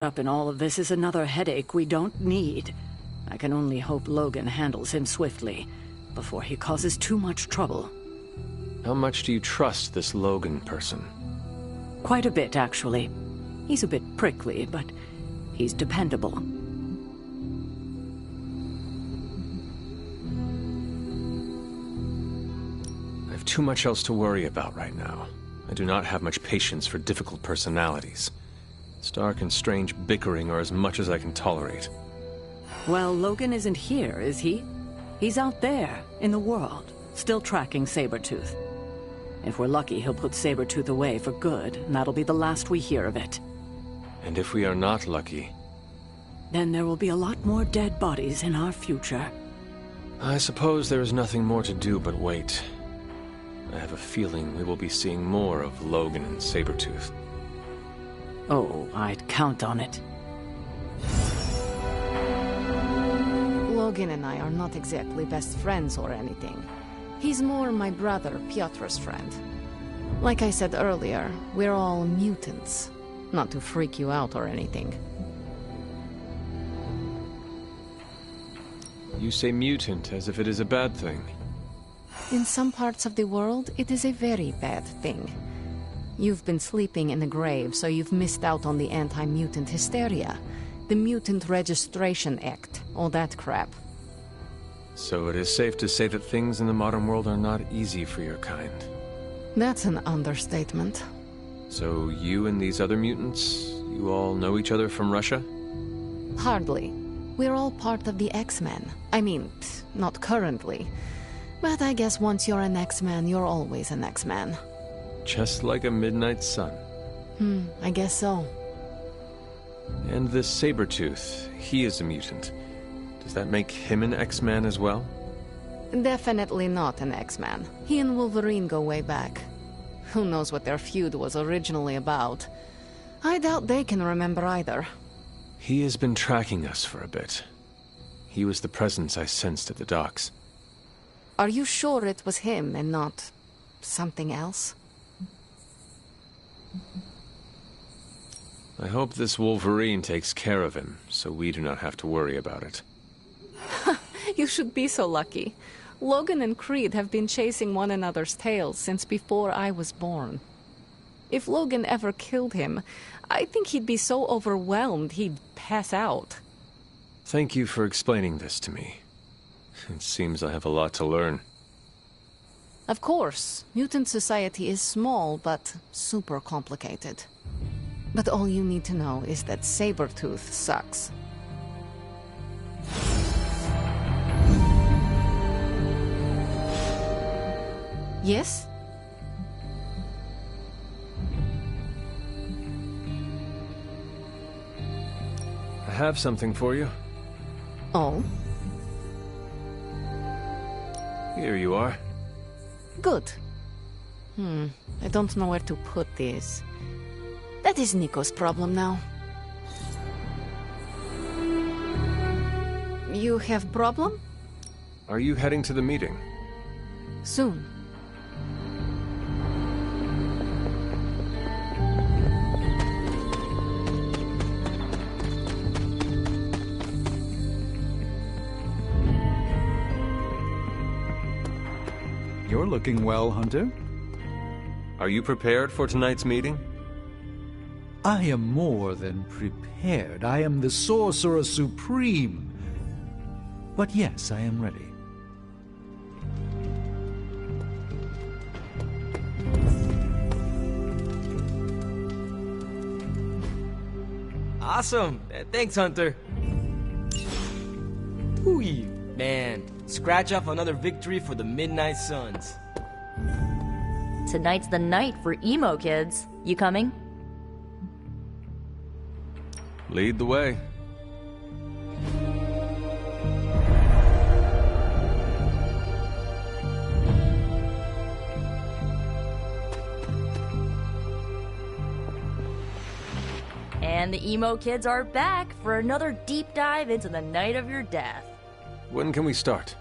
Up in all of this is another headache we don't need. I can only hope Logan handles him swiftly, before he causes too much trouble. How much do you trust this Logan person? Quite a bit, actually. He's a bit prickly, but he's dependable. I have too much else to worry about right now. I do not have much patience for difficult personalities. Stark and strange bickering are as much as I can tolerate. Well, Logan isn't here, is he? He's out there, in the world, still tracking Sabretooth. If we're lucky, he'll put Sabretooth away for good, and that'll be the last we hear of it. And if we are not lucky? Then there will be a lot more dead bodies in our future. I suppose there is nothing more to do but wait. I have a feeling we will be seeing more of Logan and Sabretooth. Oh, I'd count on it. Logan and I are not exactly best friends or anything. He's more my brother, Piotr's friend. Like I said earlier, we're all mutants. Not to freak you out or anything. You say mutant as if it is a bad thing. In some parts of the world, it is a very bad thing. You've been sleeping in the grave, so you've missed out on the anti-mutant hysteria. The Mutant Registration Act, all that crap. So it is safe to say that things in the modern world are not easy for your kind. That's an understatement. So you and these other mutants, you all know each other from Russia? Hardly. We're all part of the X-Men. I mean, not currently. But I guess once you're an X-Man, you're always an X-Man. Just like a midnight sun. I guess so. And this Sabretooth, he is a mutant. Does that make him an X-Man as well? Definitely not an X-Man. He and Wolverine go way back. Who knows what their feud was originally about? I doubt they can remember either. He has been tracking us for a bit. He was the presence I sensed at the docks. Are you sure it was him and not something else? I hope this Wolverine takes care of him, so we do not have to worry about it. You should be so lucky. Logan and Creed have been chasing one another's tails since before I was born. If Logan ever killed him, I think he'd be so overwhelmed he'd pass out. Thank you for explaining this to me. It seems I have a lot to learn. Of course, mutant society is small, but super complicated. But all you need to know is that Sabretooth sucks. Yes? I have something for you. Oh? Here you are. Good. I don't know where to put this. That is Nico's problem now. You have problem? Are you heading to the meeting? Soon. You're looking well, Hunter. Are you prepared for tonight's meeting? I am more than prepared. I am the Sorcerer Supreme. But yes, I am ready. Awesome! Thanks, Hunter. Ooh, man. Scratch off another victory for the Midnight Suns. Tonight's the night for emo kids. You coming? Lead the way. And the emo kids are back for another deep dive into the night of your death. When can we start?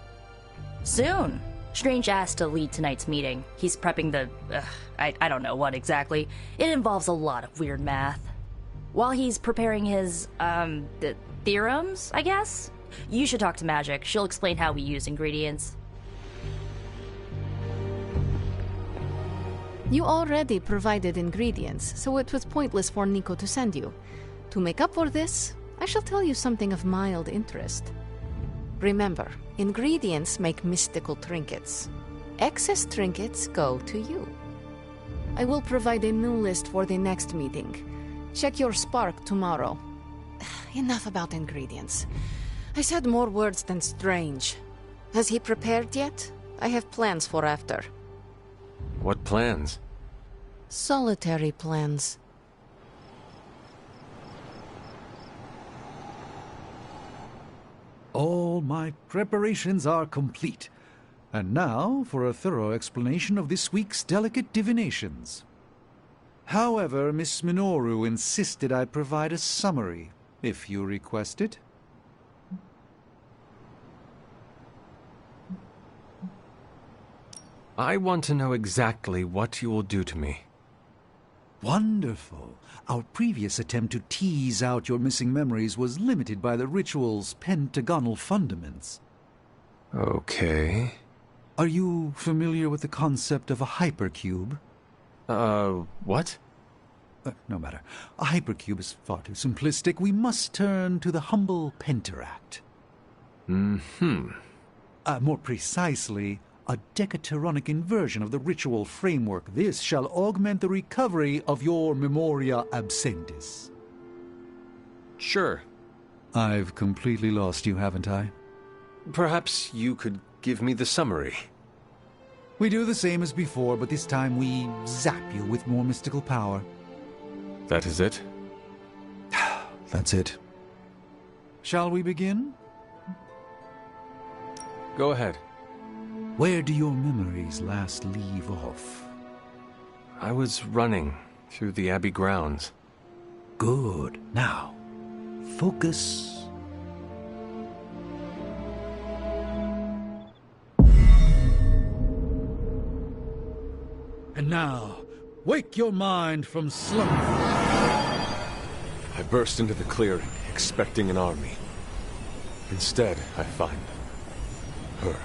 Soon. Strange asked to lead tonight's meeting. He's prepping the... I don't know what exactly. It involves a lot of weird math. While he's preparing his, theorems, I guess? You should talk to Magic. She'll explain how we use ingredients. You already provided ingredients, so it was pointless for Nico to send you. To make up for this, I shall tell you something of mild interest. Remember, ingredients make mystical trinkets. Excess trinkets go to you. I will provide a new list for the next meeting. Check your spark tomorrow. Enough about ingredients. I said more words than strange. Has he prepared yet? I have plans for after. What plans? Solitary plans. All my preparations are complete. And now for a thorough explanation of this week's delicate divinations. However, Miss Minoru insisted I provide a summary, if you request it. I want to know exactly what you will do to me. Wonderful. Our previous attempt to tease out your missing memories was limited by the ritual's pentagonal fundaments. Okay. Are you familiar with the concept of a hypercube? What? No matter. A hypercube is far too simplistic. We must turn to the humble pentaract. More precisely, a decaturonic inversion of the ritual framework. This shall augment the recovery of your memoria absentis. Sure. I've completely lost you, haven't I? Perhaps you could give me the summary. We do the same as before, but this time we zap you with more mystical power. That is it? That's it. Shall we begin? Go ahead. Where do your memories last leave off? I was running through the Abbey grounds. Good. Now, focus. And now, wake your mind from slumber. I burst into the clearing, expecting an army. Instead, I find her.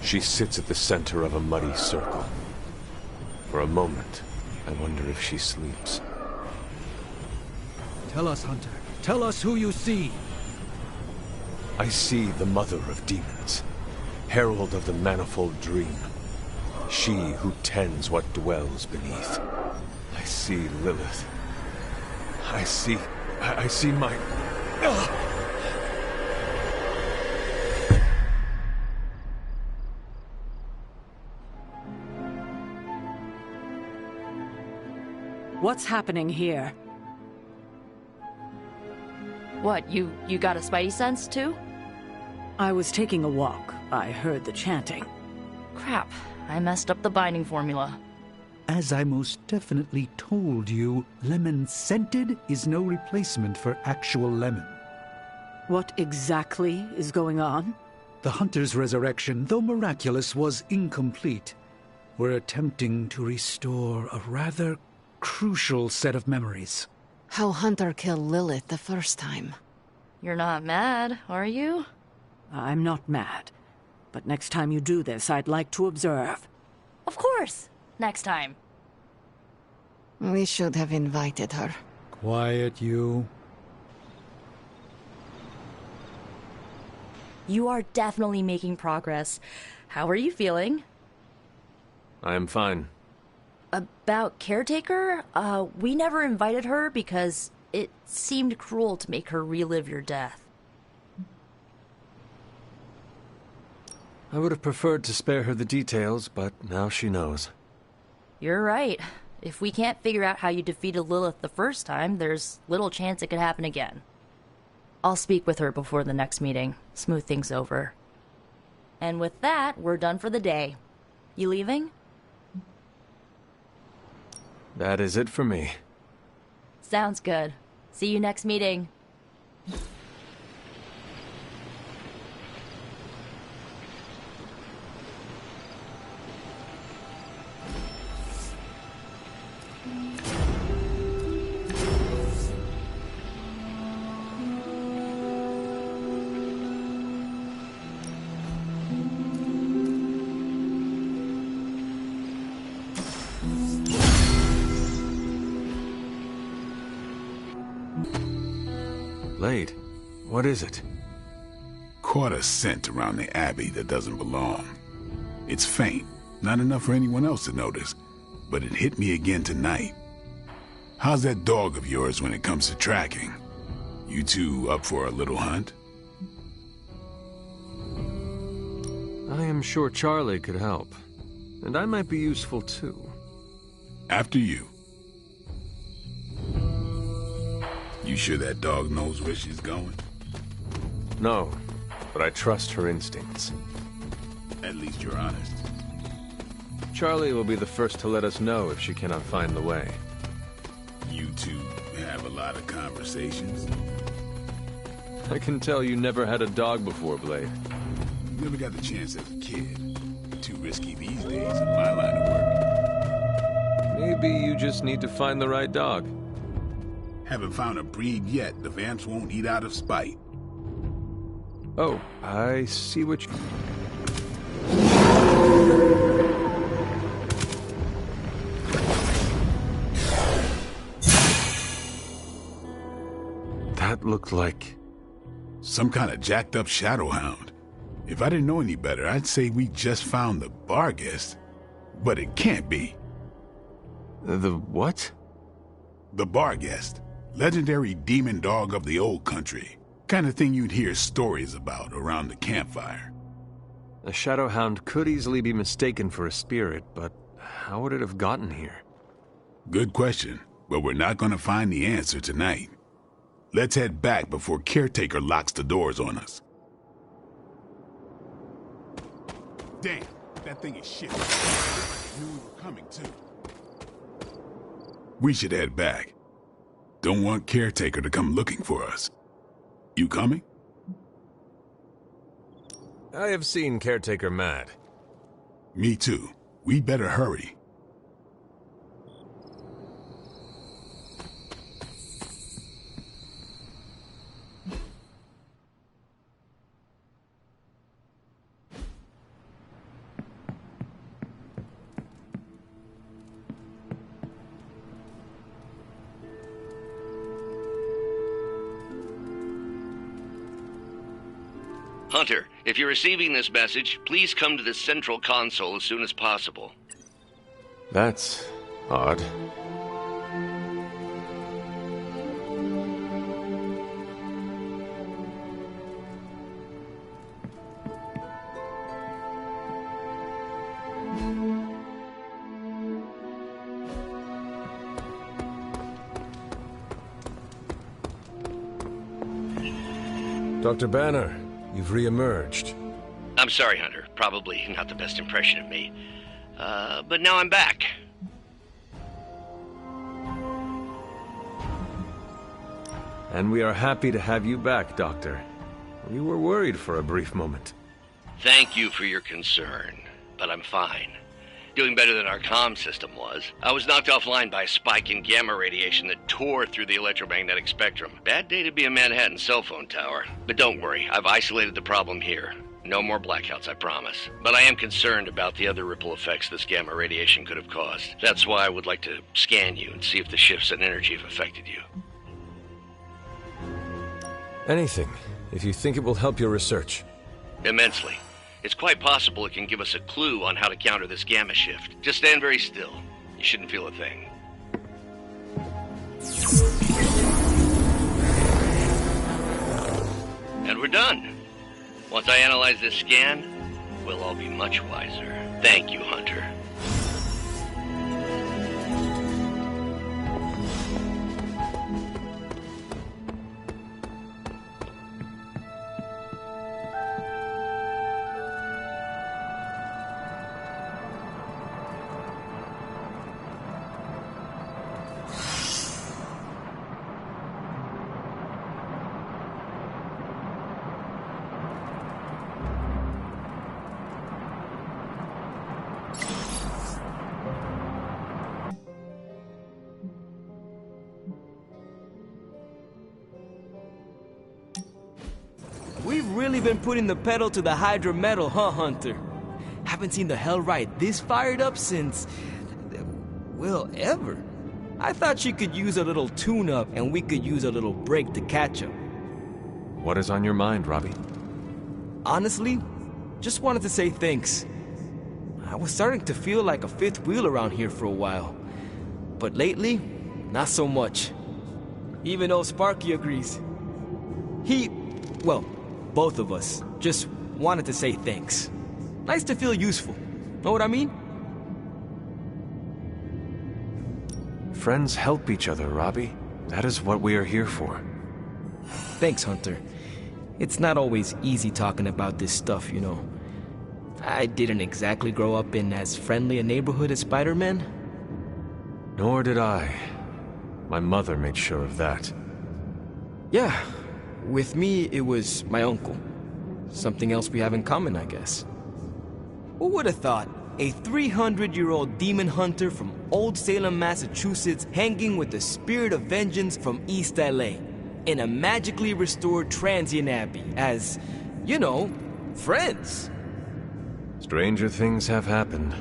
She sits at the center of a muddy circle. For a moment, I wonder if she sleeps. Tell us, Hunter. Tell us who you see. I see the mother of demons, herald of the manifold dream. She who tends what dwells beneath. I see Lilith. I see my... What's happening here? What, you got a spidey sense, too? I was taking a walk. I heard the chanting. Crap, I messed up the binding formula. As I most definitely told you, lemon-scented is no replacement for actual lemon. What exactly is going on? The Hunter's resurrection, though miraculous, was incomplete. We're attempting to restore a rather crucial set of memories. How Hunter killed Lilith the first time. You're not mad, are you? I'm not mad. But next time you do this, I'd like to observe. Of course! Next time. We should have invited her. Quiet, you. You are definitely making progress. How are you feeling? I am fine. About Caretaker? We never invited her because it seemed cruel to make her relive your death. I would have preferred to spare her the details, but now she knows. You're right. If we can't figure out how you defeated Lilith the first time, there's little chance it could happen again. I'll speak with her before the next meeting, smooth things over. And with that, we're done for the day. You leaving? That is it for me. Sounds good. See you next meeting. Blade, what is it? Caught a scent around the Abbey that doesn't belong. It's faint, not enough for anyone else to notice, but it hit me again tonight. How's that dog of yours when it comes to tracking? You two up for a little hunt? I am sure Charlie could help. And I might be useful too. After you. You sure that dog knows where she's going? No, but I trust her instincts. At least you're honest. Charlie will be the first to let us know if she cannot find the way. You two have a lot of conversations. I can tell you never had a dog before, Blade. Never got the chance as a kid. Too risky these days in my line of work. Maybe you just need to find the right dog. Haven't found a breed yet the Vamps won't eat out of spite. Oh, I see what you... That looked like... some kind of jacked up shadowhound. If I didn't know any better, I'd say we just found the Barghest. But it can't be. The what? The Barghest. Legendary demon dog of the old country. Kind of thing you'd hear stories about around the campfire. A shadowhound could easily be mistaken for a spirit, but how would it have gotten here? Good question, but we're not gonna find the answer tonight. Let's head back before Caretaker locks the doors on us. Damn, that thing is shit. I knew we were coming too. We should head back. Don't want Caretaker to come looking for us. You coming? I have seen Caretaker mad. Me too. We better hurry. Hunter, if you're receiving this message, please come to the central console as soon as possible. That's odd. Dr. Banner, you've re-emerged. I'm sorry, Hunter. Probably not the best impression of me. But now I'm back. And we are happy to have you back, Doctor. We were worried for a brief moment. Thank you for your concern, but I'm fine. Doing better than our comm system was. I was knocked offline by a spike in gamma radiation that tore through the electromagnetic spectrum. Bad day to be a Manhattan cell phone tower. But don't worry, I've isolated the problem here. No more blackouts, I promise. But I am concerned about the other ripple effects this gamma radiation could have caused. That's why I would like to scan you and see if the shifts in energy have affected you. Anything, if you think it will help your research. Immensely. It's quite possible it can give us a clue on how to counter this gamma shift. Just stand very still. You shouldn't feel a thing. And we're done. Once I analyze this scan, we'll all be much wiser. Thank you, Hunter. We've really been putting the pedal to the Hydra metal, huh, Hunter? Haven't seen the Hellrite this fired up since... well, ever. I thought she could use a little tune-up and we could use a little break to catch up. What is on your mind, Robbie? Honestly, just wanted to say thanks. I was starting to feel like a fifth wheel around here for a while. But lately, not so much. Even though Sparky agrees. Well, both of us just wanted to say thanks. Nice to feel useful. Know what I mean? Friends help each other, Robbie. That is what we are here for. Thanks, Hunter. It's not always easy talking about this stuff, you know. I didn't exactly grow up in as friendly a neighborhood as Spider-Man. Nor did I. My mother made sure of that. Yeah, with me it was my uncle. Something else we have in common, I guess. Who would have thought a 300-year-old demon hunter from Old Salem, Massachusetts, hanging with the spirit of vengeance from East LA in a magically restored transient abbey as, you know, friends. Stranger things have happened,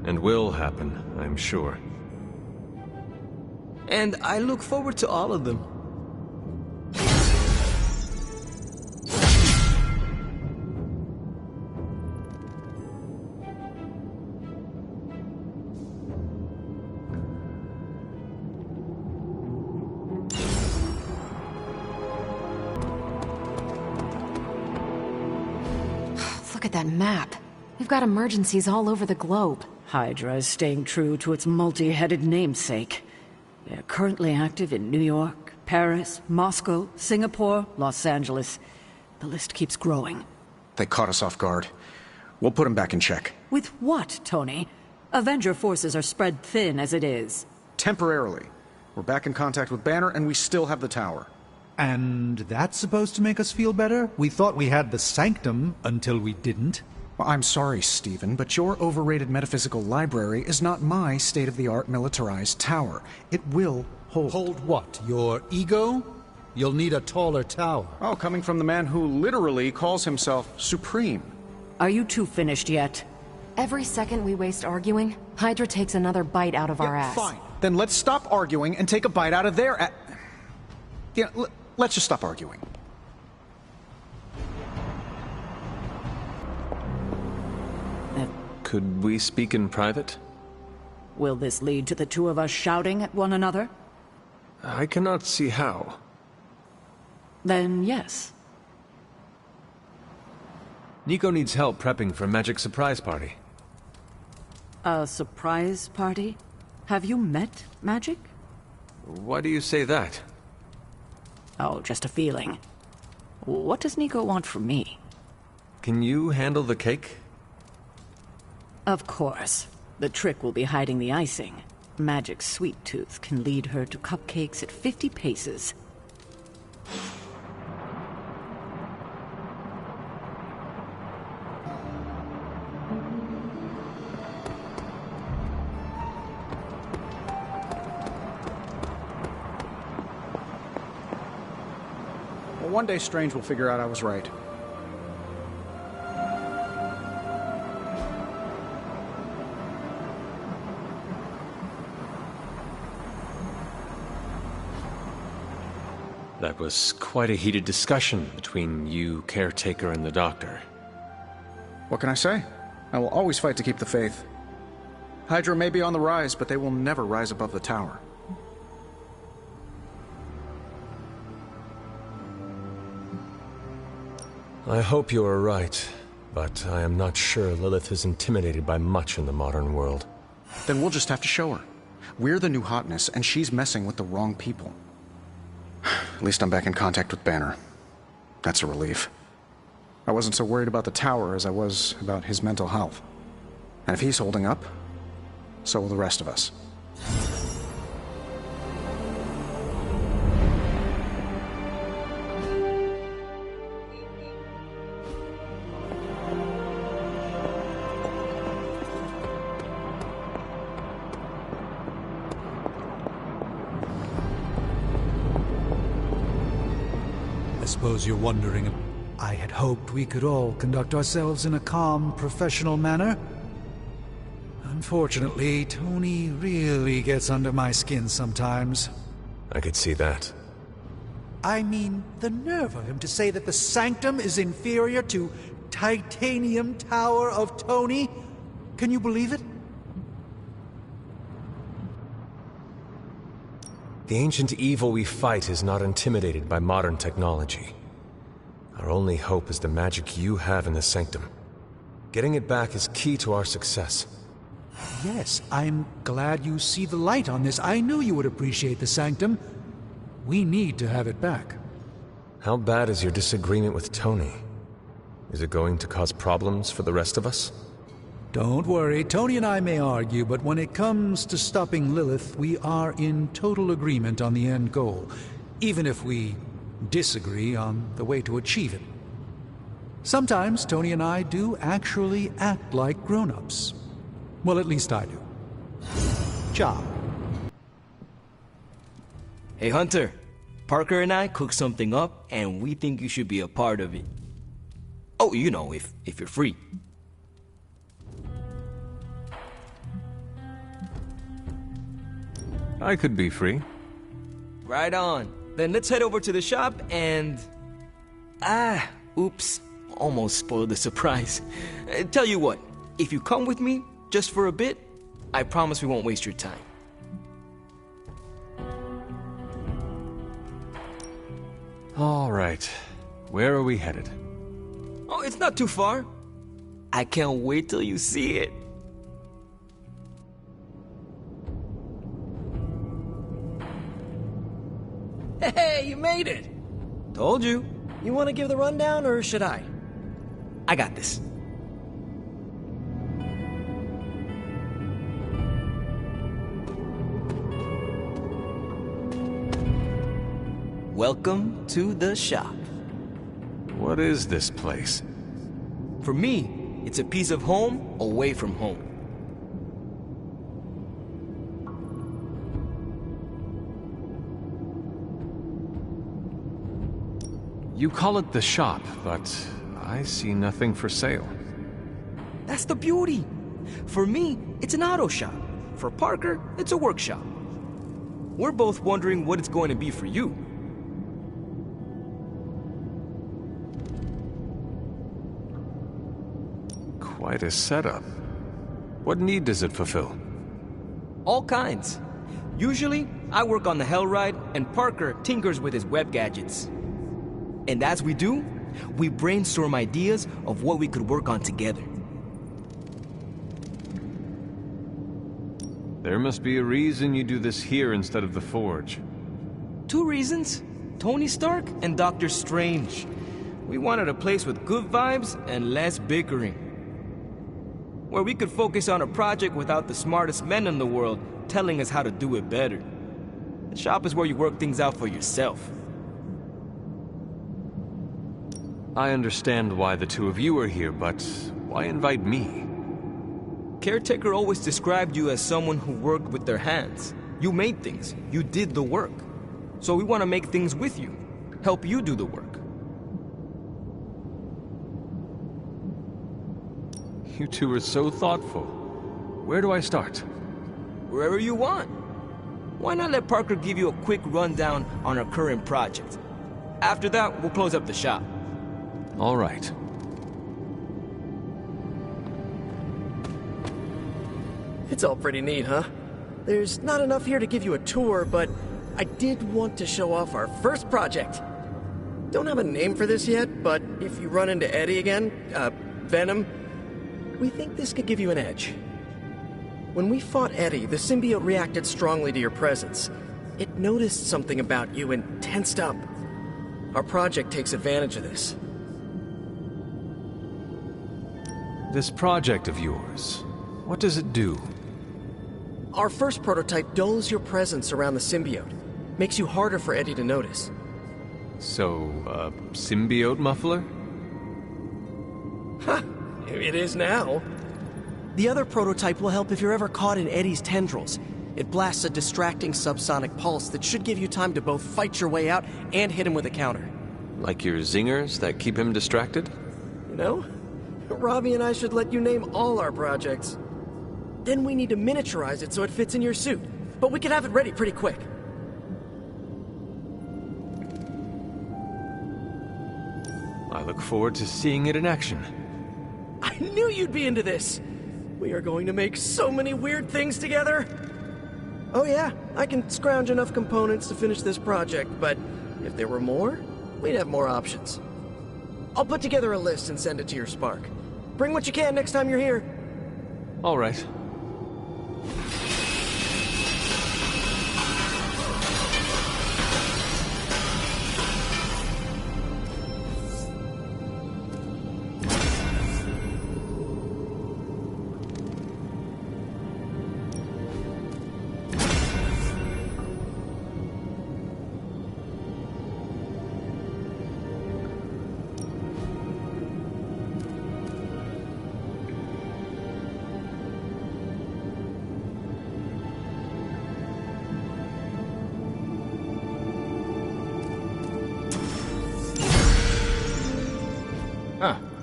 and will happen, I'm sure. And I look forward to all of them. Look at that map. We've got emergencies all over the globe. Hydra is staying true to its multi-headed namesake. They're currently active in New York, Paris, Moscow, Singapore, Los Angeles. The list keeps growing. They caught us off guard. We'll put them back in check. With what, Tony? Avenger forces are spread thin as it is. Temporarily. We're back in contact with Banner, and we still have the tower. And that's supposed to make us feel better? We thought we had the sanctum until we didn't. Well, I'm sorry, Stephen, but your overrated metaphysical library is not my state-of-the-art militarized tower. It will hold... Hold what? Your ego? You'll need a taller tower. Oh, coming from the man who literally calls himself Supreme. Are you two finished yet? Every second we waste arguing, Hydra takes another bite out of our ass. Fine. Then let's stop arguing and take a bite out of their ass. Yeah, let's just stop arguing. Could we speak in private? Will this lead to the two of us shouting at one another? I cannot see how. Then yes. Nico needs help prepping for a magic surprise party. A surprise party? Have you met Magic? Why do you say that? Oh, just a feeling. What does Nico want from me? Can you handle the cake? Of course. The trick will be hiding the icing. Magic's sweet tooth can lead her to cupcakes at 50 paces. Well, one day Strange will figure out I was right. That was quite a heated discussion between you, Caretaker, and the Doctor. What can I say? I will always fight to keep the faith. Hydra may be on the rise, but they will never rise above the tower. I hope you are right, but I am not sure Lilith is intimidated by much in the modern world. Then we'll just have to show her. We're the new hotness, and she's messing with the wrong people. At least I'm back in contact with Banner. That's a relief. I wasn't so worried about the tower as I was about his mental health. And if he's holding up, so will the rest of us. I suppose you're wondering. I had hoped we could all conduct ourselves in a calm, professional manner. Unfortunately, Tony really gets under my skin sometimes. I could see that. I mean, the nerve of him to say that the Sanctum is inferior to Titanium Tower of Tony. Can you believe it? The ancient evil we fight is not intimidated by modern technology. Our only hope is the magic you have in the Sanctum. Getting it back is key to our success. Yes, I'm glad you see the light on this. I knew you would appreciate the Sanctum. We need to have it back. How bad is your disagreement with Tony? Is it going to cause problems for the rest of us? Don't worry, Tony and I may argue, but when it comes to stopping Lilith, we are in total agreement on the end goal, even if we disagree on the way to achieve it. Sometimes Tony and I do actually act like grown-ups. Well, at least I do. Ciao. Hey, Hunter. Parker and I cooked something up, and we think you should be a part of it. Oh, you know, if you're free. I could be free. Right on. Then let's head over to the shop and... oops. Almost spoiled the surprise. Tell you what, if you come with me, just for a bit, I promise we won't waste your time. All right. Where are we headed? Oh, it's not too far. I can't wait till you see it. Hey, you made it! Told you. You want to give the rundown, or should I? I got this. Welcome to the shop. What is this place? For me, it's a piece of home away from home. You call it the shop, but I see nothing for sale. That's the beauty. For me, it's an auto shop. For Parker, it's a workshop. We're both wondering what it's going to be for you. Quite a setup. What need does it fulfill? All kinds. Usually, I work on the Hellride, and Parker tinkers with his web gadgets. And as we do, we brainstorm ideas of what we could work on together. There must be a reason you do this here instead of the Forge. 2 reasons. Tony Stark and Doctor Strange. We wanted a place with good vibes and less bickering. Where we could focus on a project without the smartest men in the world telling us how to do it better. The shop is where you work things out for yourself. I understand why the two of you are here, but why invite me? Caretaker always described you as someone who worked with their hands. You made things. You did the work. So we want to make things with you. Help you do the work. You two are so thoughtful. Where do I start? Wherever you want. Why not let Parker give you a quick rundown on our current project? After that, we'll close up the shop. All right. It's all pretty neat, huh? There's not enough here to give you a tour, but I did want to show off our first project. Don't have a name for this yet, but if you run into Eddie again, Venom, we think this could give you an edge. When we fought Eddie, the symbiote reacted strongly to your presence. It noticed something about you and tensed up. Our project takes advantage of this. This project of yours, what does it do? Our first prototype dulls your presence around the symbiote. Makes you harder for Eddie to notice. So, symbiote muffler? Ha! It is now. The other prototype will help if you're ever caught in Eddie's tendrils. It blasts a distracting subsonic pulse that should give you time to both fight your way out and hit him with a counter. Like your zingers that keep him distracted? You know, Robbie and I should let you name all our projects. Then we need to miniaturize it so it fits in your suit. But we can have it ready pretty quick. I look forward to seeing it in action. I knew you'd be into this! We are going to make so many weird things together! Oh yeah, I can scrounge enough components to finish this project, but if there were more, we'd have more options. I'll put together a list and send it to your Spark. Bring what you can next time you're here. All right.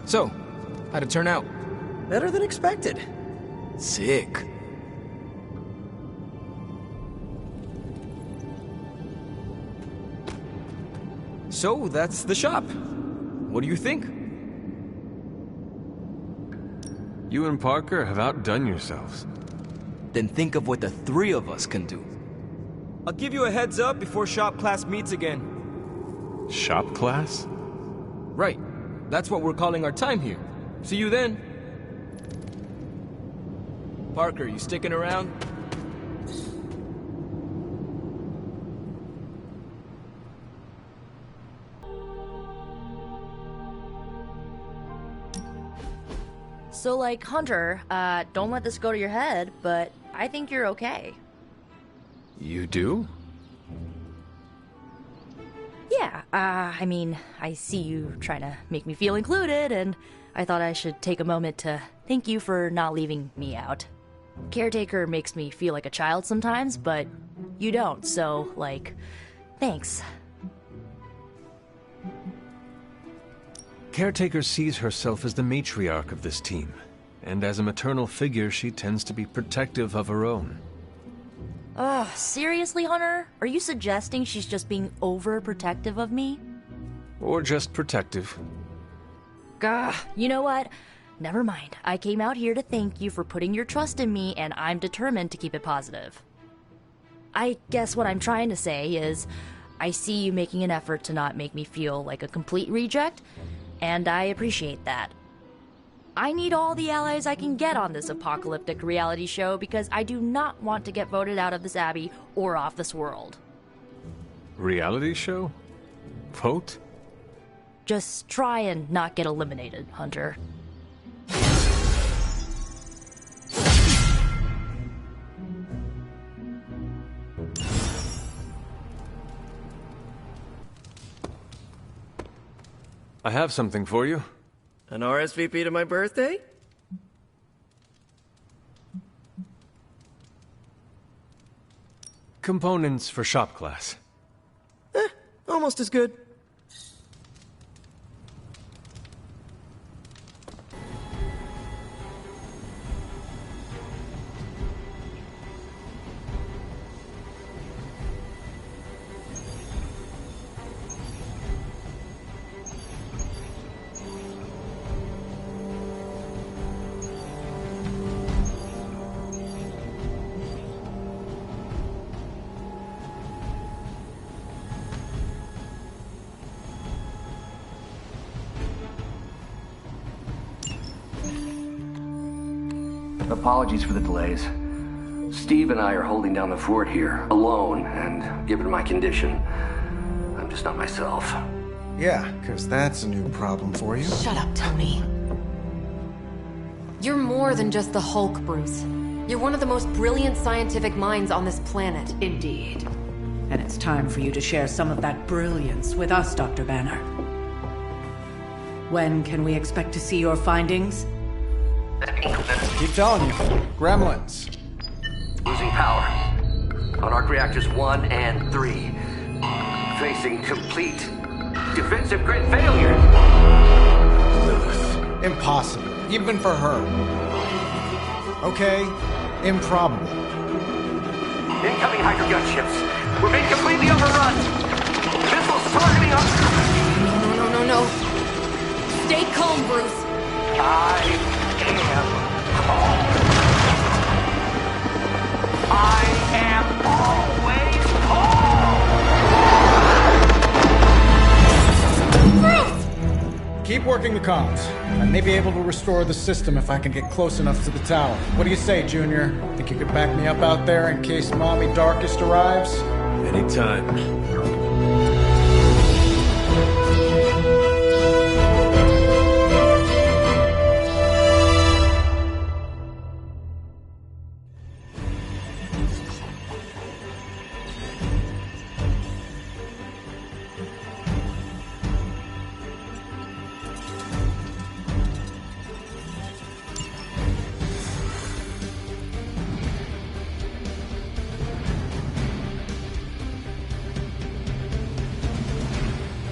So, how'd it turn out? Better than expected. Sick. So, that's the shop. What do you think? You and Parker have outdone yourselves. Then think of what the three of us can do. I'll give you a heads up before shop class meets again. Shop class? Right. That's what we're calling our time here. See you then. Parker, you sticking around? So, like, Hunter, don't let this go to your head, but I think you're okay. You do? Yeah, I mean, I see you trying to make me feel included, and I thought I should take a moment to thank you for not leaving me out. Caretaker makes me feel like a child sometimes, but you don't, so, like, thanks. Caretaker sees herself as the matriarch of this team, and as a maternal figure, she tends to be protective of her own. Ugh, seriously, Hunter? Are you suggesting she's just being overprotective of me? Or just protective. Gah, you know what? Never mind. I came out here to thank you for putting your trust in me, and I'm determined to keep it positive. I guess what I'm trying to say is, I see you making an effort to not make me feel like a complete reject, and I appreciate that. I need all the allies I can get on this apocalyptic reality show because I do not want to get voted out of this abbey or off this world. Reality show? Vote? Just try and not get eliminated, Hunter. I have something for you. An RSVP to my birthday? Components for shop class. Almost as good. Apologies for the delays. Steve and I are holding down the fort here, alone, and given my condition, I'm just not myself. Yeah, because that's a new problem for you. Shut up, Tony. You're more than just the Hulk, Bruce. You're one of the most brilliant scientific minds on this planet. Indeed. And it's time for you to share some of that brilliance with us, Dr. Banner. When can we expect to see your findings? Keep telling you. Gremlins. Losing power. On arc reactors 1 and 3. Facing complete defensive grid failure. Impossible. Even for her. Okay, improbable. Incoming Hydra gunships. We're being completely overrun. Missiles targeting us. No. working the comms. I may be able to restore the system if I can get close enough to the tower. What do you say, Junior? Think you could back me up out there in case Mommy Darkest arrives? Anytime.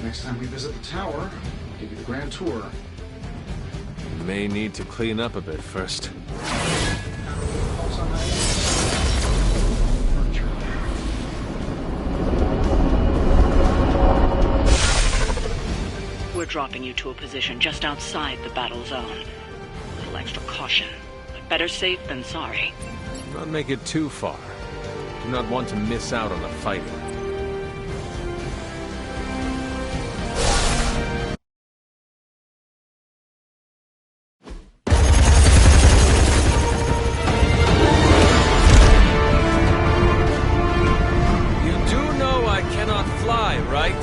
Next time we visit the tower, I'll give you the grand tour. You may need to clean up a bit first. We're dropping you to a position just outside the battle zone. A little extra caution, but better safe than sorry. Do not make it too far. Do not want to miss out on the fighting.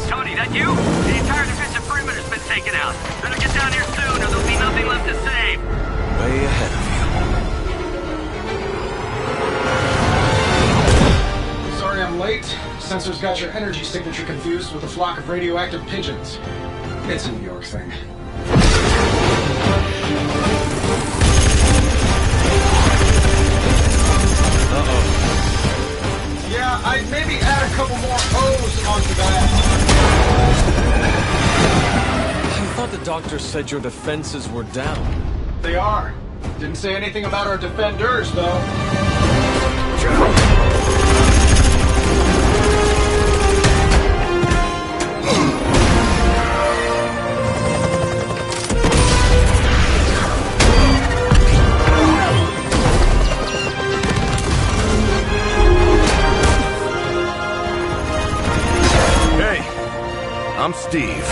Tony, that you? The entire defensive perimeter's been taken out. Better get down here soon or there'll be nothing left to save. Way ahead of you. Sorry I'm late. Sensors got your energy signature confused with a flock of radioactive pigeons. It's a New York thing. Yeah, I'd maybe add a couple more O's onto that. I thought the doctor said your defenses were down. They are. Didn't say anything about our defenders, though. I'm Steve.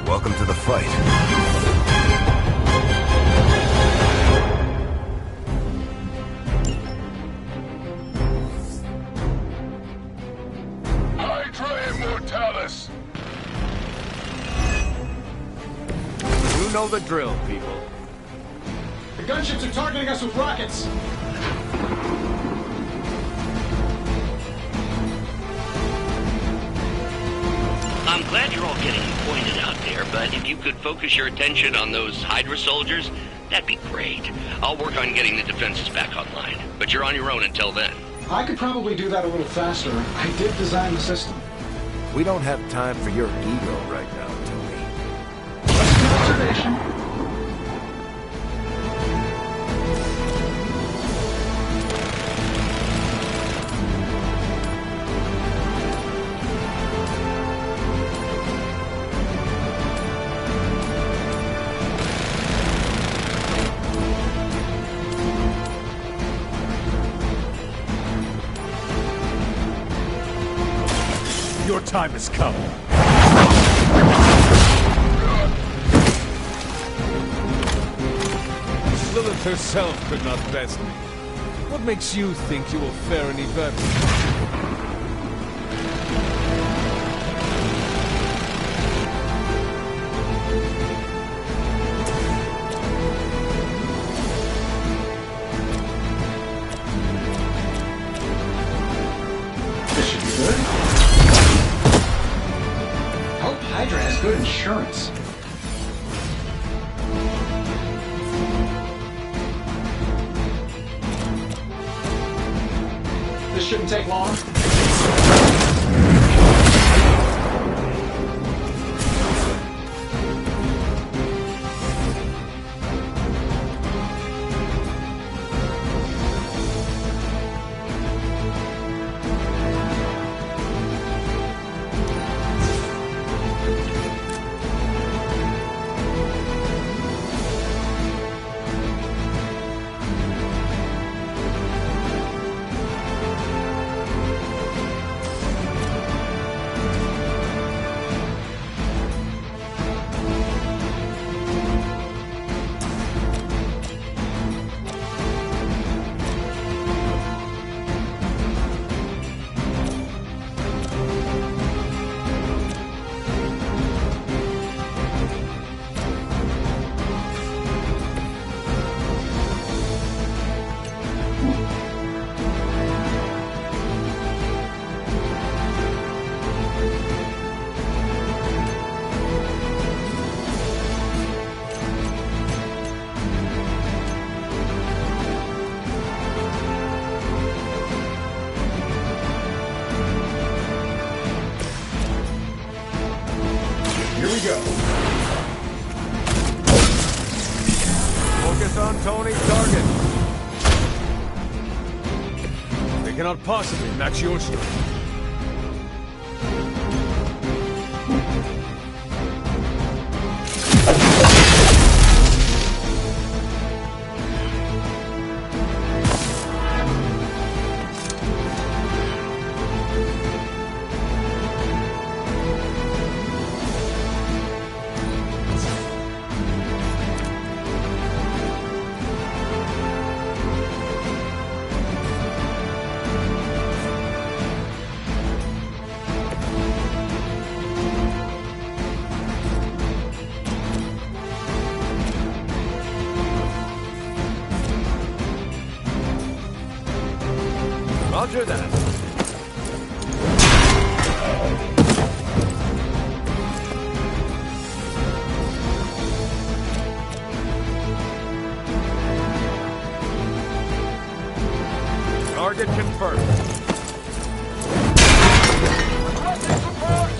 Welcome to the fight. Hydra Immortalis! You know the drill, people. The gunships are targeting us with rockets. I'm glad you're all getting pointed out there, but if you could focus your attention on those Hydra soldiers, that'd be great. I'll work on getting the defenses back online, but you're on your own until then. I could probably do that a little faster. I did design the system. We don't have time for your ego right now, Tony. Observation. Your time has come. Lilith herself could not best me. What makes you think you will fare any better? This should be good. Hope Hydra has good insurance. This shouldn't take long. Here we go. Focus on Tony's target. They cannot possibly match your strength. Roger that. Target confirmed. Requesting support!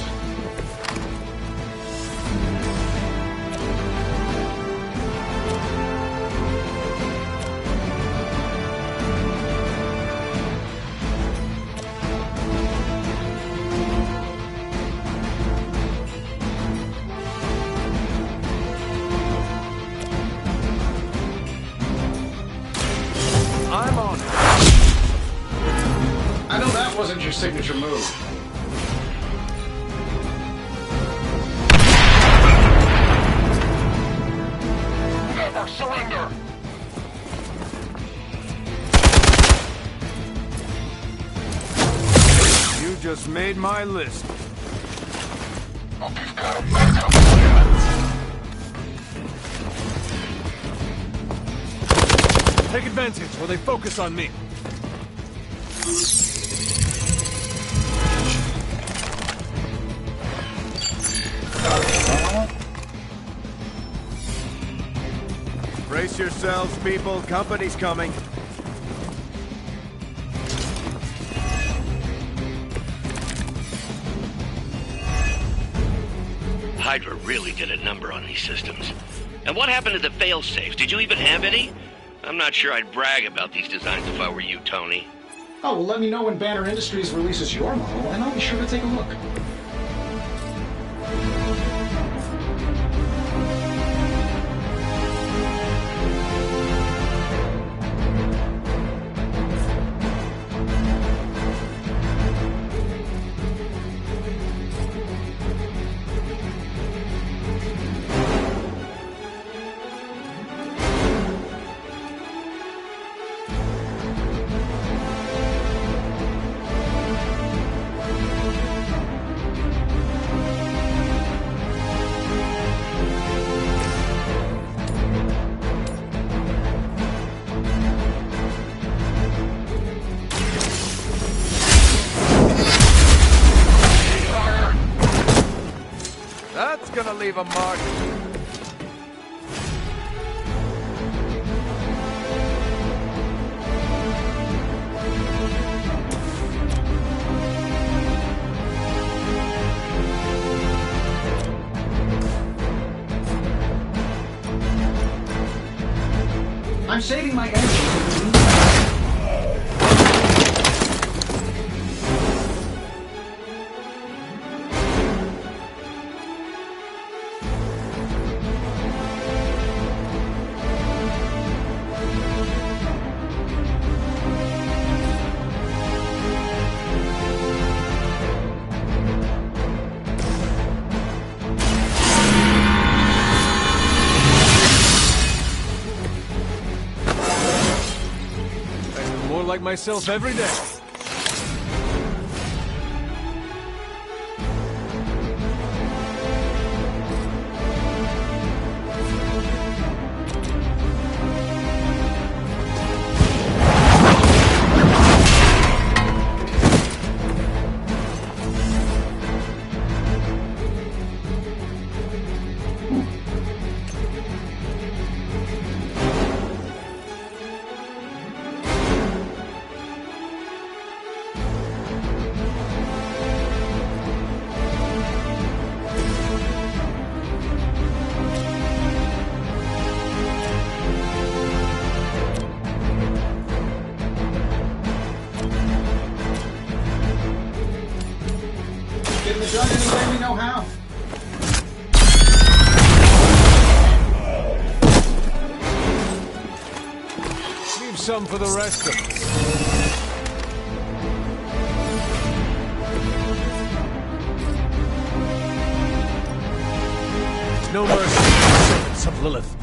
I'm on it. I know that wasn't your signature move. Never surrender! You just made my list. Hope you've got a backup plan. Take advantage while they focus on me. Brace yourselves, people. Company's coming. Hydra really did a number on these systems. And what happened to the fail-safes? Did you even have any? I'm not sure I'd brag about these designs if I were you, Tony. Oh, well, let me know when Banner Industries releases your model, and I'll be sure to take a look. That's gonna leave a mark. I'm saving my energy. More like myself every day. some for the rest of us. No mercy, servants of Lilith.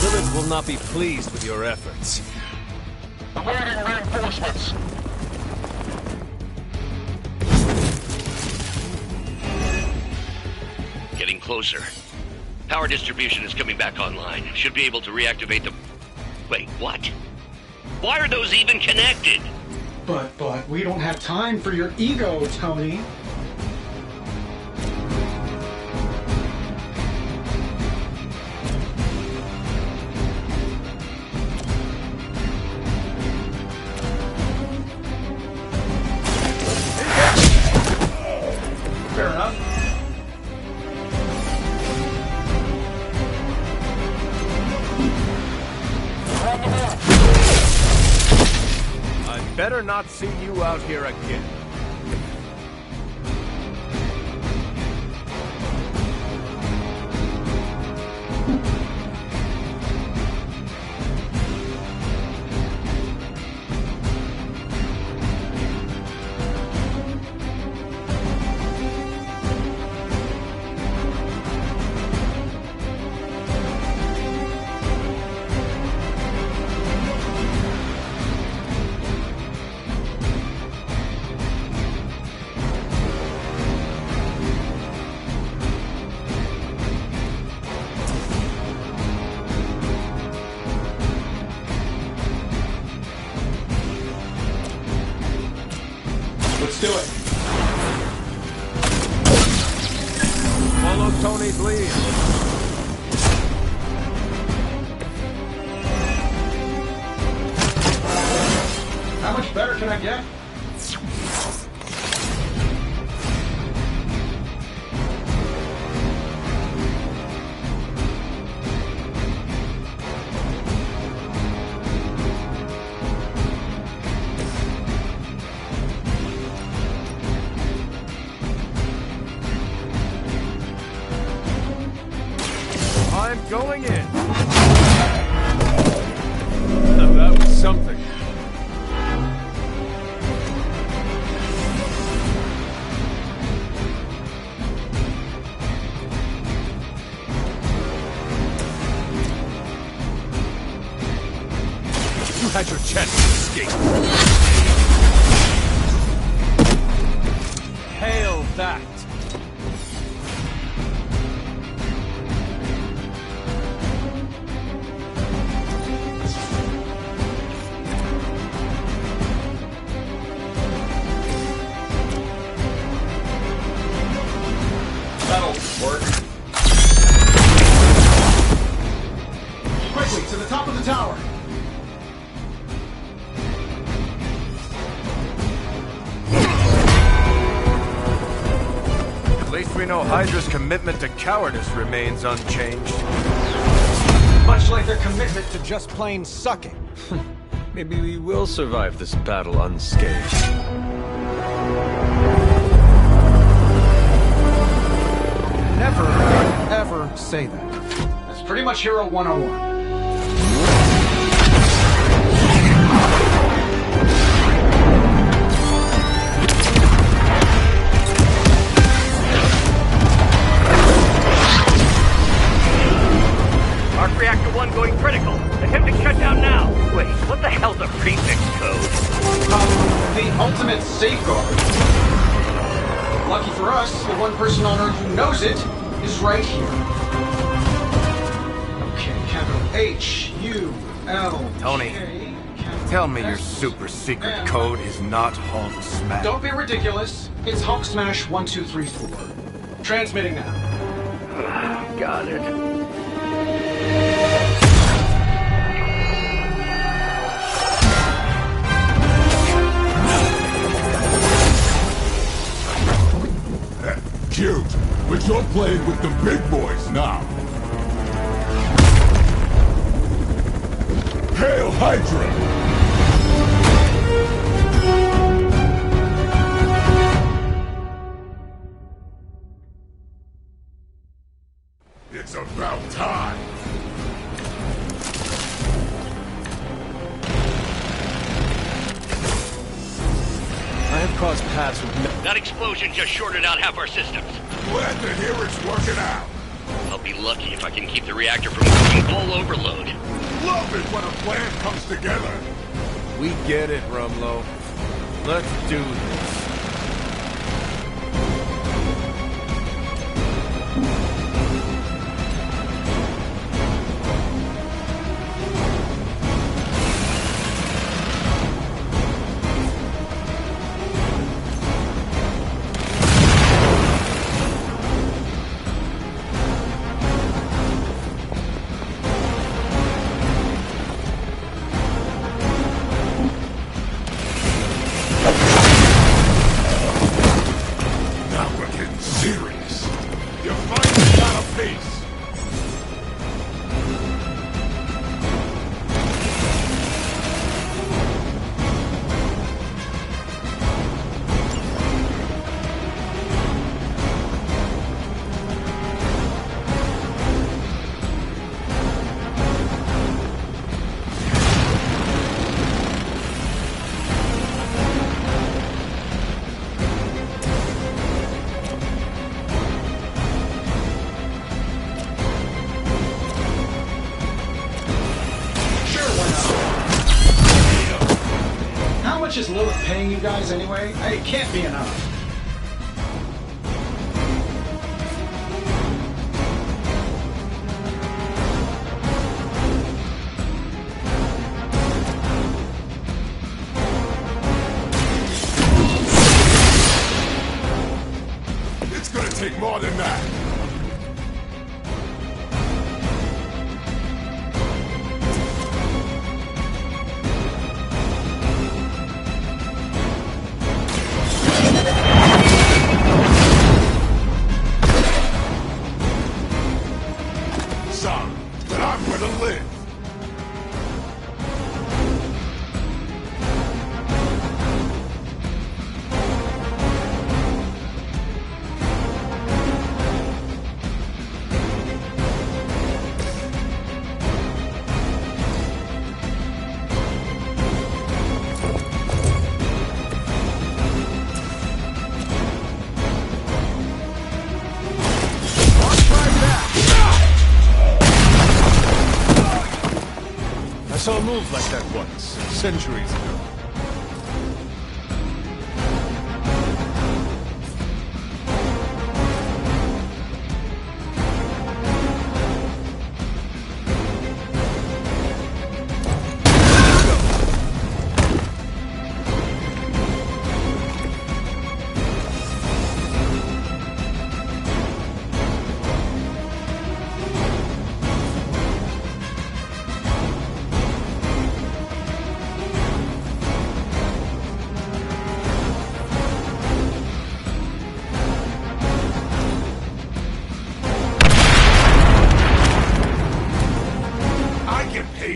Lilith will not be pleased with your efforts. Awaiting reinforcements. Getting closer. Power distribution is coming back online. Should be able to reactivate the... Wait, what? Why are those even connected? But, we don't have time for your ego, Tony. Fair enough. I'd better not see you out here again. Let's do it. Follow Tony's lead. How much better can I get? I'm going in. Now that was something. You had your chance to escape. Hail that. That'll work. Quickly, to the top of the tower. At least we know Hydra's commitment to cowardice remains unchanged. Much like their commitment to just plain sucking. Maybe we will survive this battle unscathed. Never, ever say that. That's pretty much Hero 101. Arc Reactor 1 going critical. Attempting shutdown now. Wait, what the hell's the prefix code? The ultimate safeguard. Lucky for us, the one person on Earth who knows it is right here. Okay, capital H-U-L. Tony, tell me your super secret code is not Hulk Smash. Don't be ridiculous. It's Hulk Smash 1234. Transmitting now. Got it. Cute, but you're playing with the big boys now. Hail Hydra! It's about time! I have crossed paths with... That explosion just shorted out half our systems. Glad to hear it's working out. I'll be lucky if I can keep the reactor from going full overload. Love it when a plan comes together. We get it, Rumlow. Let's do this. How much is Lilith paying you guys anyway? It can't be enough. It's gonna take more than that. Sorry, but I'm gonna live. I saw a move like that once, centuries ago.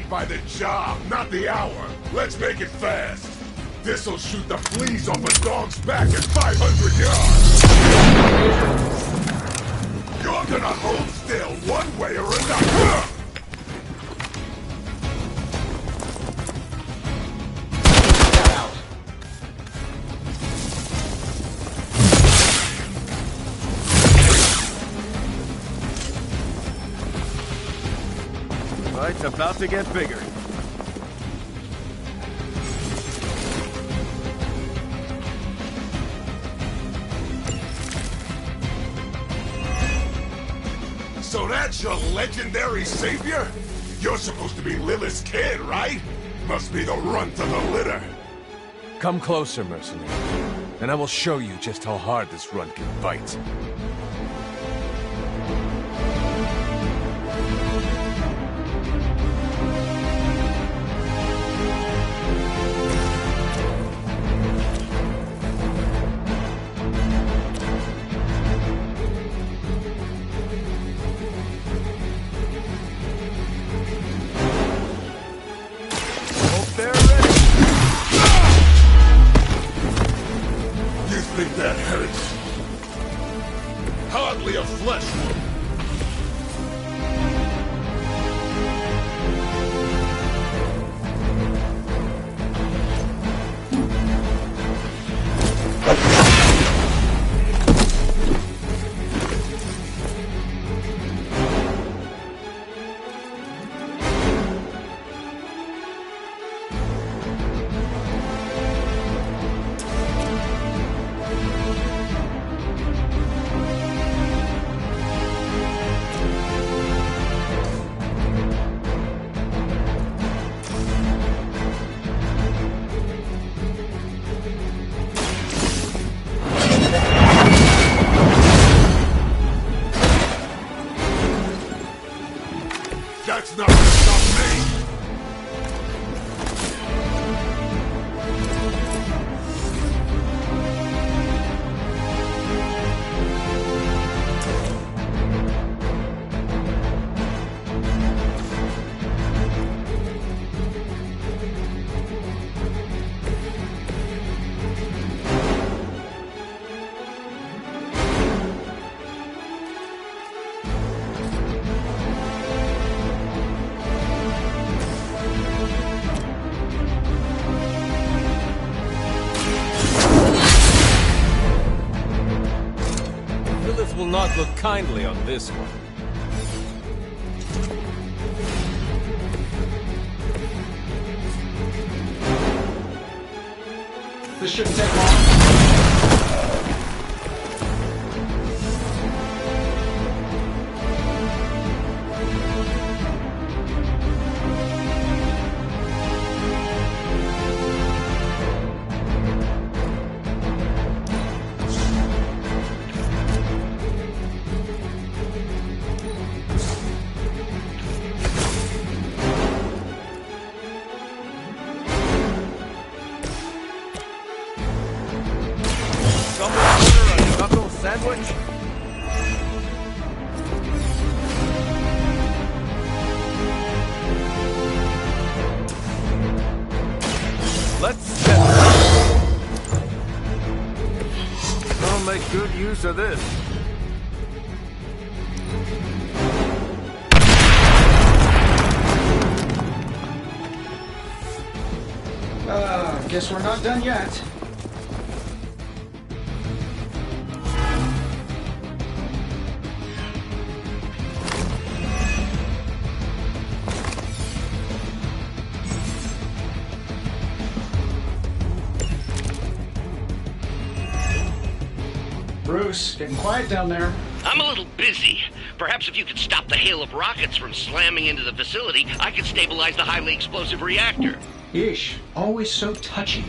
By the job, not the hour. Let's make it fast. This'll shoot the fleas off a dog's back at 500 yards. You're gonna hold still one way or another. Fight's about to get bigger. So that's your legendary savior? You're supposed to be Lilith's kid, right? Must be the runt of the litter. Come closer, mercenary, and I will show you just how hard this runt can bite. Think that hurts? Hardly a flesh wound. That's not gonna stop me! Will not look kindly on this one. This shouldn't take long. Sandwich? Let's get I'll make good use of this. Guess we're not done yet. Bruce, getting quiet down there. I'm a little busy. Perhaps if you could stop the hail of rockets from slamming into the facility, I could stabilize the highly explosive reactor. Ish, always so touchy.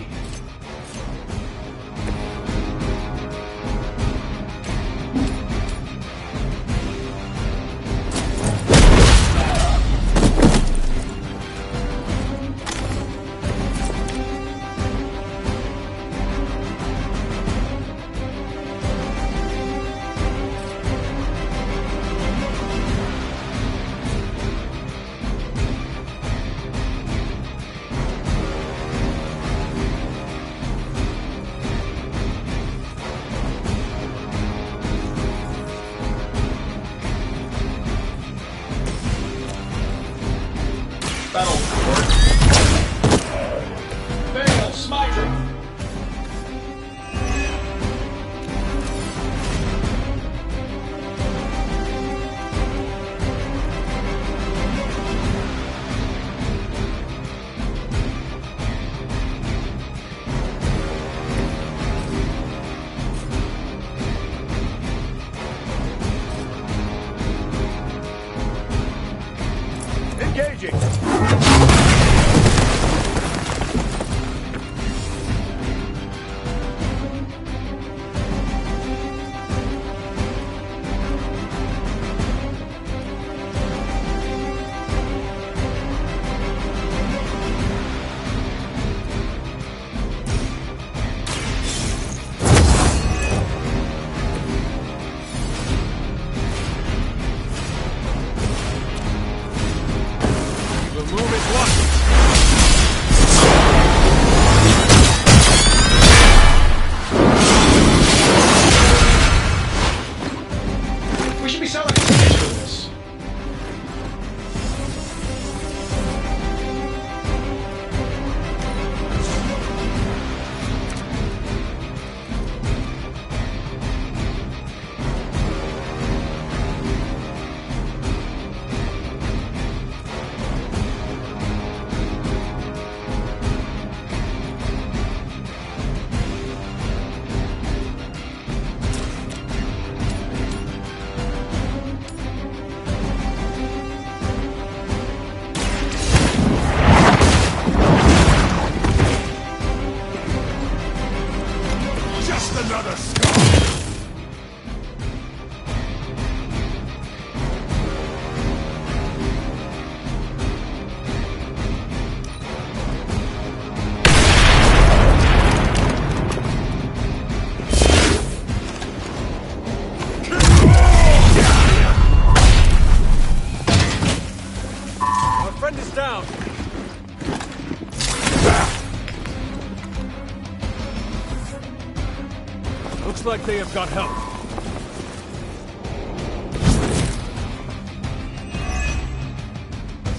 like they have got help.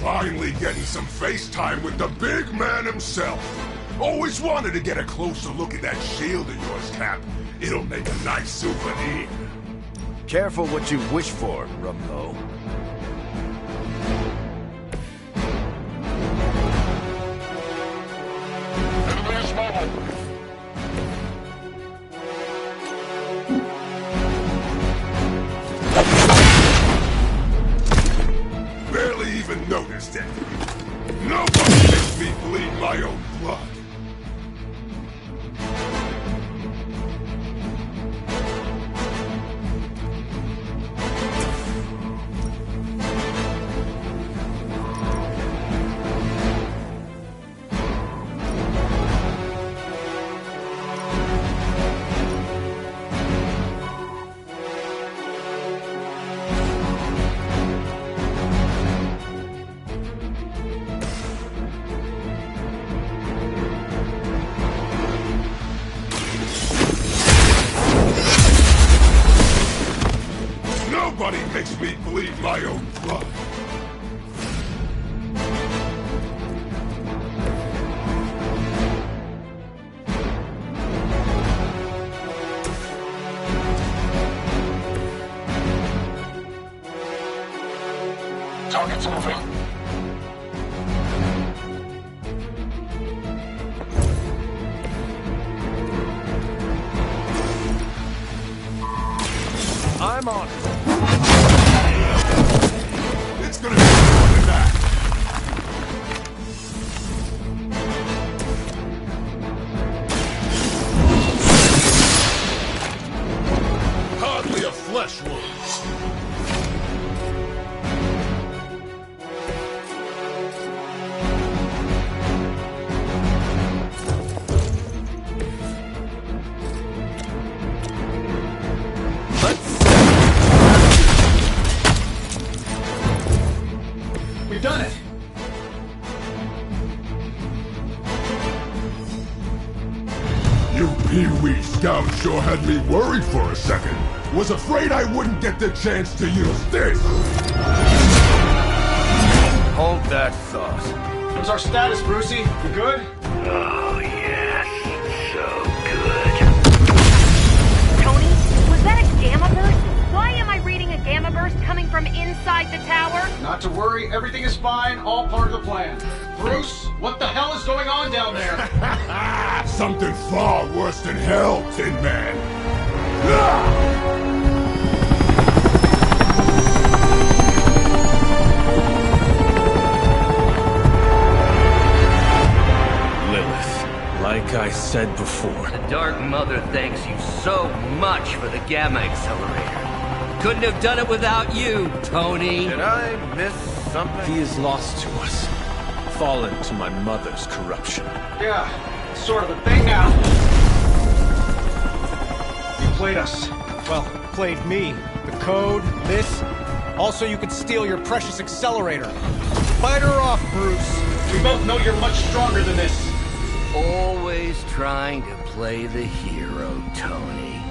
Finally getting some face time with the big man himself. Always wanted to get a closer look at that shield of yours, Cap. It'll make a nice souvenir. Careful what you wish for, Rumlow. Barely even noticed it. Nobody makes me bleed my own blood. Nobody makes me bleed my own blood. Target's moving. I'm on it. It's gonna be more than that. Hardly a flesh wound. We've done it! You pee-wee scout sure had me worried for a second. Was afraid I wouldn't get the chance to use this. Hold that thought. What's our status, Brucey? You good? Oh, yes. So Tony, was that a gamma burst? Why am I reading a gamma burst coming from inside the tower? Not to worry, everything is fine, all part of the plan. Bruce, what the hell is going on down there? Something far worse than hell, Tin Man. Ah! Like I said before. The Dark Mother thanks you so much for the Gamma Accelerator. Couldn't have done it without you, Tony. Did I miss something? He is lost to us. Fallen to my mother's corruption. Yeah, sort of a thing now. You played us. Well, played me. The code, this. Also, you could steal your precious accelerator. Fight her off, Bruce. We both know you're much stronger than this. Always trying to play the hero, Tony.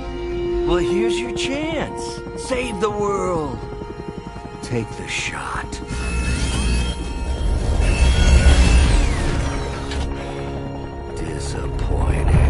Well, here's your chance. Save the world. Take the shot. Disappointing.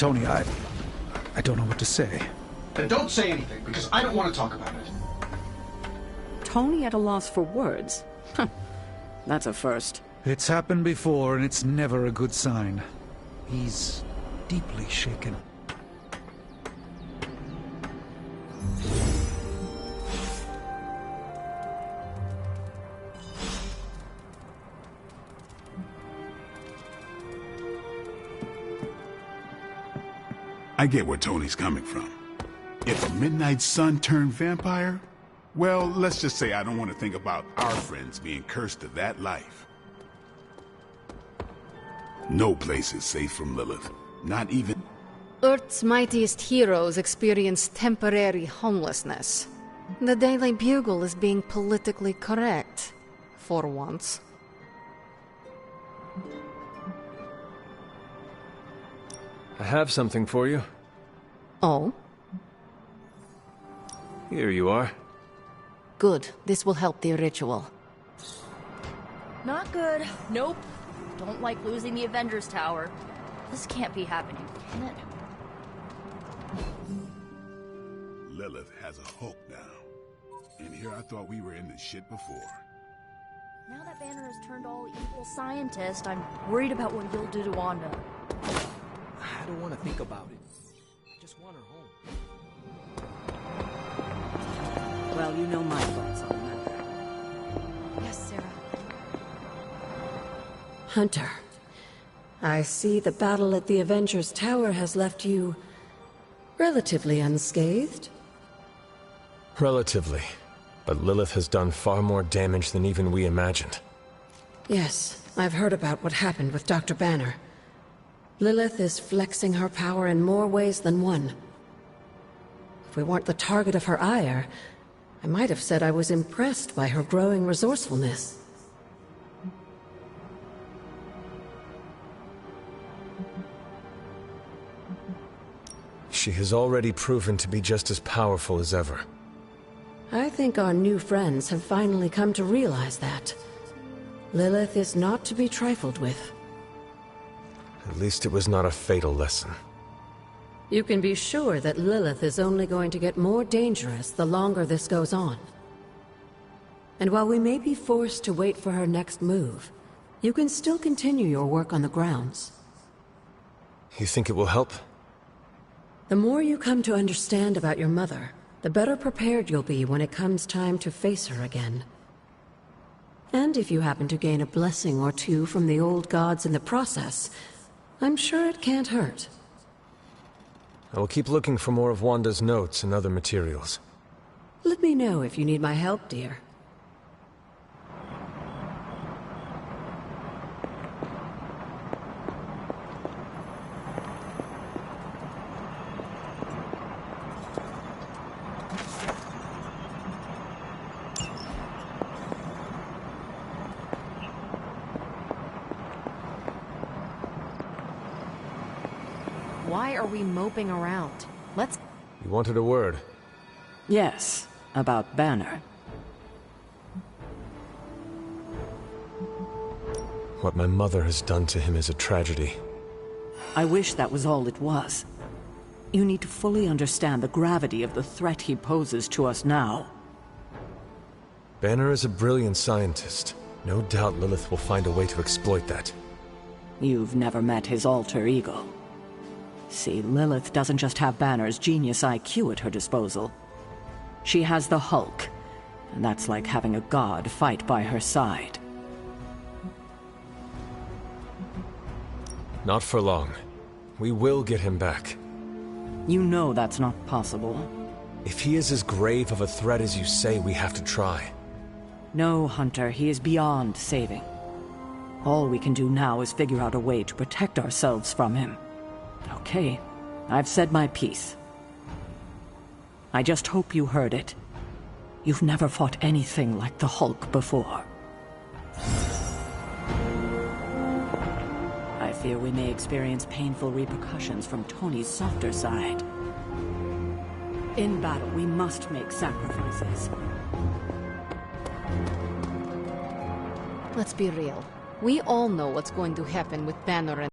Tony, I don't know what to say. Then don't say anything, because I don't want to talk about it. Tony at a loss for words? That's a first. It's happened before, and it's never a good sign. He's deeply shaken. I get where Tony's coming from. If a midnight sun turned vampire, well, let's just say I don't want to think about our friends being cursed to that life. No place is safe from Lilith. Not even... Earth's mightiest heroes experience temporary homelessness. The Daily Bugle is being politically correct. For once. I have something for you. Oh? Here you are. Good. This will help the ritual. Not good. Nope. Don't like losing the Avengers Tower. This can't be happening, can it? Lilith has a Hulk now. And here I thought we were in this shit before. Now that Banner has turned all evil scientist, I'm worried about what he'll do to Wanda. I don't want to think about it. I just want her home. Well, you know my thoughts on the matter. Yes, Sarah. Hunter, I see the battle at the Avengers Tower has left you relatively unscathed. Relatively. But Lilith has done far more damage than even we imagined. Yes, I've heard about what happened with Dr. Banner. Lilith is flexing her power in more ways than one. If we weren't the target of her ire, I might have said I was impressed by her growing resourcefulness. She has already proven to be just as powerful as ever. I think our new friends have finally come to realize that. Lilith is not to be trifled with. At least it was not a fatal lesson. You can be sure that Lilith is only going to get more dangerous the longer this goes on. And while we may be forced to wait for her next move, you can still continue your work on the grounds. You think it will help? The more you come to understand about your mother, the better prepared you'll be when it comes time to face her again. And if you happen to gain a blessing or two from the old gods in the process, I'm sure it can't hurt. I will keep looking for more of Wanda's notes and other materials. Let me know if you need my help, dear. Why are we moping around? Let's... You wanted a word? Yes, about Banner. What my mother has done to him is a tragedy. I wish that was all it was. You need to fully understand the gravity of the threat he poses to us now. Banner is a brilliant scientist. No doubt Lilith will find a way to exploit that. You've never met his alter ego. See, Lilith doesn't just have Banner's genius IQ at her disposal. She has the Hulk, and that's like having a god fight by her side. Not for long. We will get him back. You know that's not possible. If he is as grave of a threat as you say, we have to try. No, Hunter, he is beyond saving. All we can do now is figure out a way to protect ourselves from him. Okay, I've said my piece. I just hope you heard it. You've never fought anything like the Hulk before. I fear we may experience painful repercussions from Tony's softer side. In battle, we must make sacrifices. Let's be real. We all know what's going to happen with Banner and